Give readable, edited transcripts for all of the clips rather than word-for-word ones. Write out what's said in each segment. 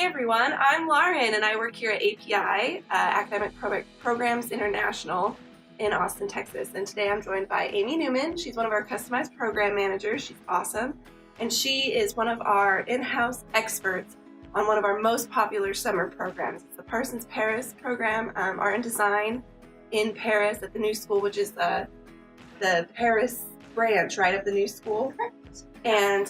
everyone, I'm Lauren and I work here at API, Academic Programs International in Austin, Texas. And today I'm joined by Amy Newman. She's one of our customized program managers. She's awesome. And she is one of our in-house experts on one of our most popular summer programs. It's the Parsons Paris program, Art and Design in Paris at the new school, which is the Paris branch, right, of the new school. Correct. And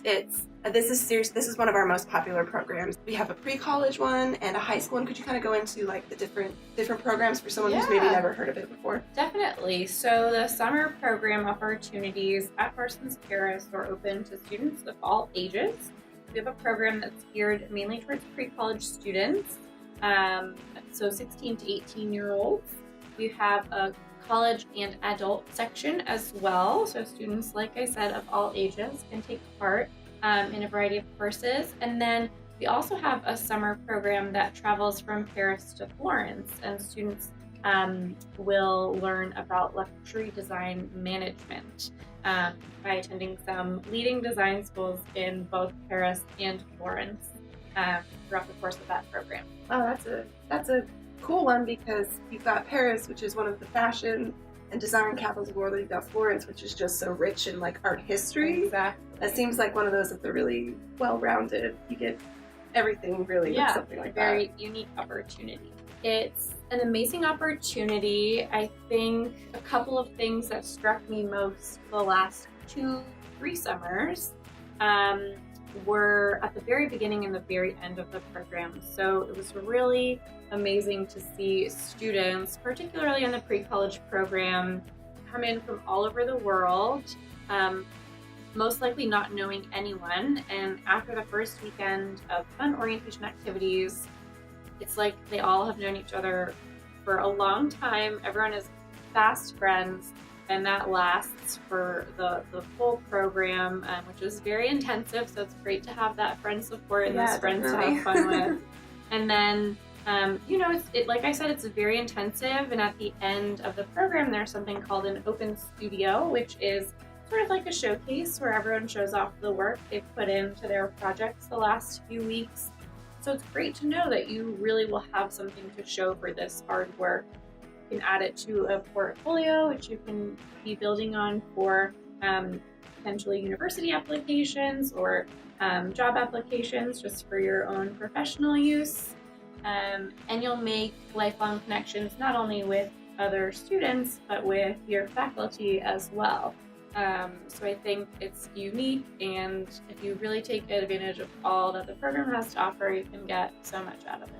this is one of our most popular programs. We have a pre-college one and a high school one. Could you kind of go into like the different programs for someone who's maybe never heard of it before? Definitely. So the summer program opportunities at Parsons Paris are open to students of all ages. We have a program that's geared mainly towards pre-college students, so 16 to 18-year-olds. We have a college and adult section as well, so students, like I said, of all ages can take part in a variety of courses. And then we also have a summer program that travels from Paris to Florence, and students will learn about luxury design management by attending some leading design schools in both Paris and Florence throughout the course of that program. Oh, that's a cool one, because you've got Paris, which is one of the fashion and design capitals of the world, and you've got Florence, which is just so rich in like art history. Exactly. That seems like one of those that's a really well-rounded. You get everything really with something like that. Very unique opportunity. It's an amazing opportunity. I think a couple of things that struck me most the last 2-3 summers were at the very beginning and the very end of the program. So it was really amazing to see students, particularly in the pre-college program, come in from all over the world, most likely not knowing anyone. And after the first weekend of fun orientation activities, it's like they all have known each other for a long time. Everyone is fast friends, and that lasts for the full program, which is very intensive. So it's great to have that friend support and those friends to have fun with. And then, like I said, it's very intensive. And at the end of the program, there's something called an open studio, which is sort of like a showcase where everyone shows off the work they've put into their projects the last few weeks. So it's great to know that you really will have something to show for this hard work. You can add it to a portfolio, which you can be building on for potentially university applications or job applications just for your own professional use. And you'll make lifelong connections not only with other students, but with your faculty as well. So I think it's unique, and if you really take advantage of all that the program has to offer, you can get so much out of it.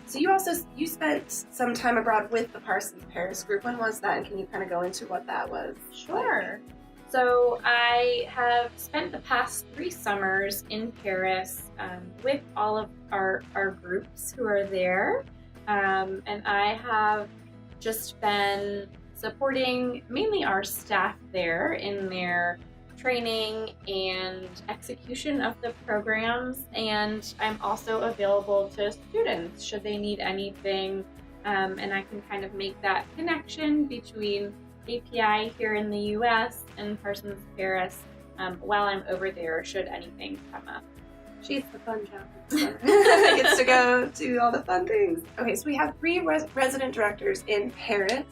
So you spent some time abroad with the Parsons Paris group. When was that, and can you kind of go into what that was? Sure. So I have spent the past 3 summers in Paris with all of our groups who are there, and I have just been supporting mainly our staff there in their training and execution of the programs, and I'm also available to students should they need anything, and I can kind of make that connection between API here in the US and Parsons Paris while I'm over there should anything come up. She's the fun job. Gets to go do all the fun things. Okay, so we have 3 resident directors in Paris.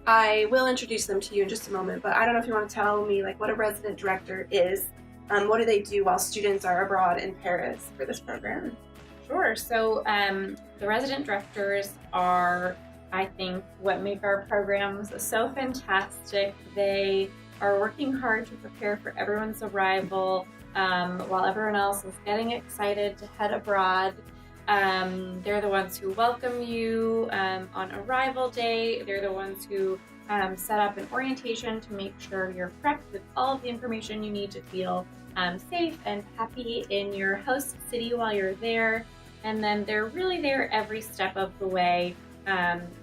I will introduce them to you in just a moment, but I don't know if you want to tell me like what a resident director is. What do they do while students are abroad in Paris for this program? Sure. So the resident directors are, I think, what make our programs so fantastic. They are working hard to prepare for everyone's arrival while everyone else is getting excited to head abroad. They're the ones who welcome you on arrival day. They're the ones who set up an orientation to make sure you're prepped with all of the information you need to feel safe and happy in your host city while you're there. And then they're really there every step of the way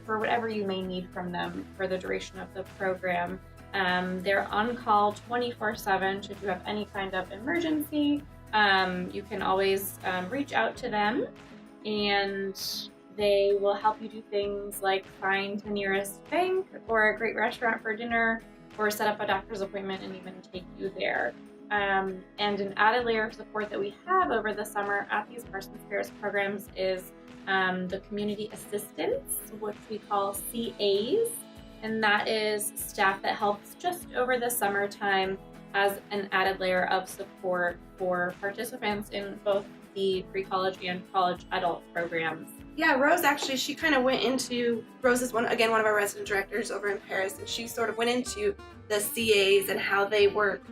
for whatever you may need from them for the duration of the program. They're on call 24/7 should you have any kind of emergency. You can always reach out to them, and they will help you do things like find the nearest bank or a great restaurant for dinner, or set up a doctor's appointment and even take you there. And an added layer of support that we have over the summer at these Parsons Paris programs is the community assistants, which we call CAs, and that is staff that helps just over the summertime as an added layer of support for participants in both the pre-college and college adult programs. Yeah, Rose actually, she kind of went into, Rose is one of our resident directors over in Paris, and she sort of went into the CAs and how they work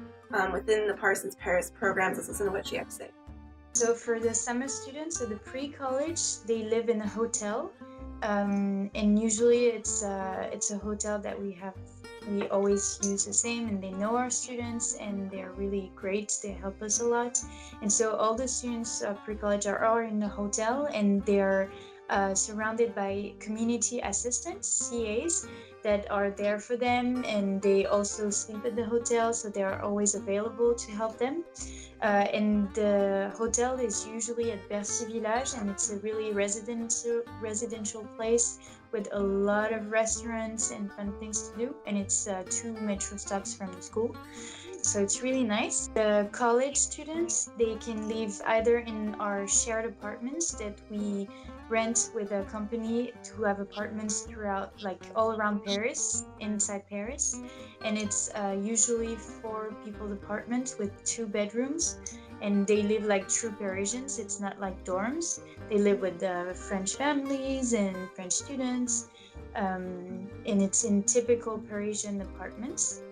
within the Parsons Paris programs. Let's listen to what she had to say. So for the summer students, so the pre-college, they live in a hotel, and usually it's a hotel that we always use the same, and they know our students and they're really great. They help us a lot, and so all the students of pre-college are all in the hotel, and they're surrounded by community assistants, CAs, that are there for them, and they also sleep at the hotel, so they are always available to help them. And the hotel is usually at Versaille Village, and it's a really residential place with a lot of restaurants and fun things to do, and it's 2 metro stops from the school. So it's really nice. The college students, they can live either in our shared apartments that we rent with a company to have apartments throughout, like all around Paris, inside Paris. And it's usually 4 people apartment with 2 bedrooms. And they live like true Parisians. It's not like dorms. They live with French families and French students. And it's in typical Parisian apartments.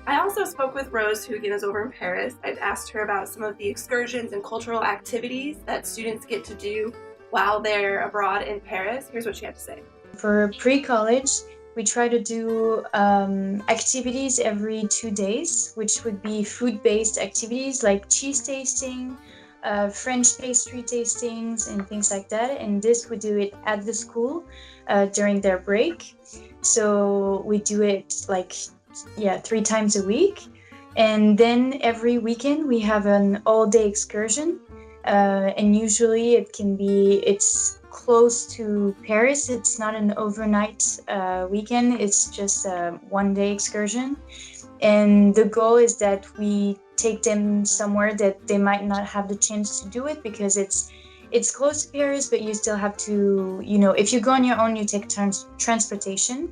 I also spoke with Rose, who again is over in Paris. I'd asked her about some of the excursions and cultural activities that students get to do while they're abroad in Paris. Here's what she had to say. For pre-college, we try to do activities every 2 days, which would be food-based activities like cheese tasting, French pastry tastings, and things like that. And this, we do it at the school during their break. So we do it 3 times a week. And then every weekend we have an all-day excursion. And usually it's close to Paris. It's not an overnight weekend. It's just a 1-day excursion. And the goal is that we take them somewhere that they might not have the chance to do it, because it's close to Paris, but you still have to, if you go on your own, you take transportation.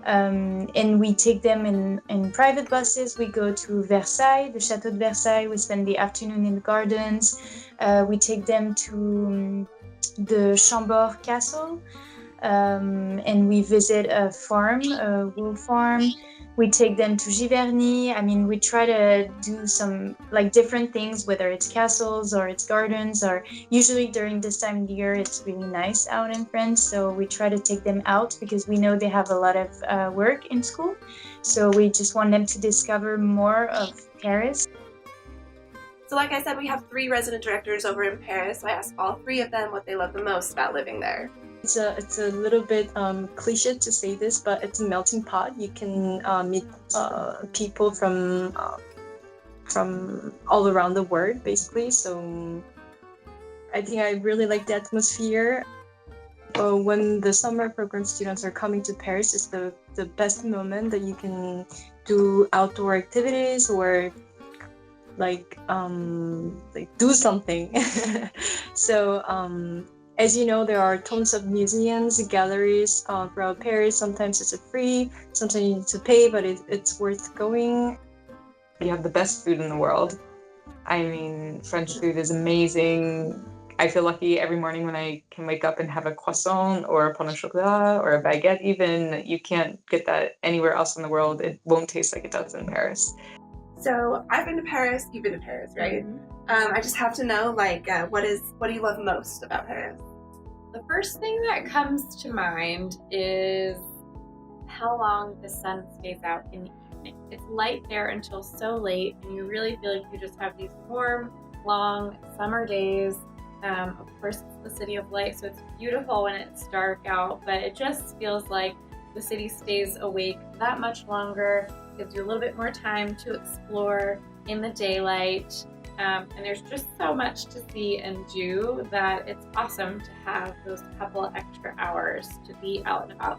And we take them in private buses. We go to Versailles, the Chateau de Versailles. We spend the afternoon in the gardens. We take them to the Chambord Castle, and we visit a farm, a wool farm. We take them to Giverny. I mean, we try to do some different things, whether it's castles or it's gardens, or usually during this time of the year, it's really nice out in France. So we try to take them out because we know they have a lot of work in school. So we just want them to discover more of Paris. So like I said, we have 3 resident directors over in Paris. So I asked all 3 of them what they love the most about living there. It's a little bit cliche to say this, but it's a melting pot. You can meet people from all around the world, basically. So I think I really like the atmosphere. When the summer program students are coming to Paris, it's the best moment that you can do outdoor activities or do something. So as you know, there are tons of museums, galleries throughout Paris. Sometimes it's free, sometimes you need to pay, but it's worth going. You have the best food in the world. I mean, French food is amazing. I feel lucky every morning when I can wake up and have a croissant or a pain au chocolat or a baguette even. You can't get that anywhere else in the world. It won't taste like it does in Paris. So I've been to Paris, you've been to Paris, right? I just have to know, what do you love most about Paris? The first thing that comes to mind is how long the sun stays out in the evening. It's light there until so late, and you really feel like you just have these warm, long summer days. Of course, it's the city of light, so it's beautiful when it's dark out, but it just feels like the city stays awake that much longer, gives you a little bit more time to explore in the daylight. And there's just so much to see and do that it's awesome to have those couple extra hours to be out and about.